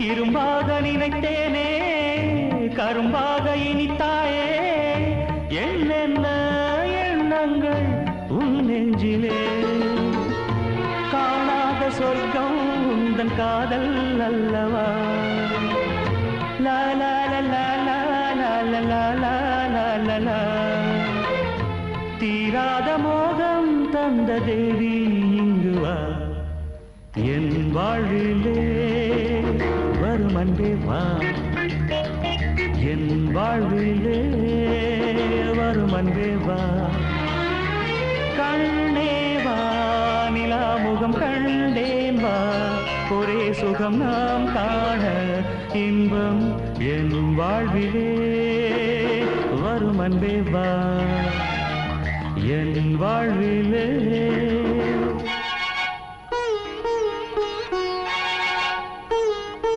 இரும்பாக நினைத்தேனே கரும்பாக இனித்தாயே என்னென்ன எண்ணங்கள் உன் நெஞ்சிலே காணாத சொர்க்கம் உந்தன் காதல் அல்லவா லா லா லா லா லா லா லா லா லா லா தீராத மோகம் தந்த தேவி இங்கு வா என் வாழ்விலே வரும் அன்பே வா என் வாழ்விலே வரும் அன்பே வா கண்ணே வா நிலா முகம் கண்டேன் வா ஒரே சுகம் நாம் காண இன்பம் என் வாழ்விலே வரும் அன்பே வா என் வாழ்விலே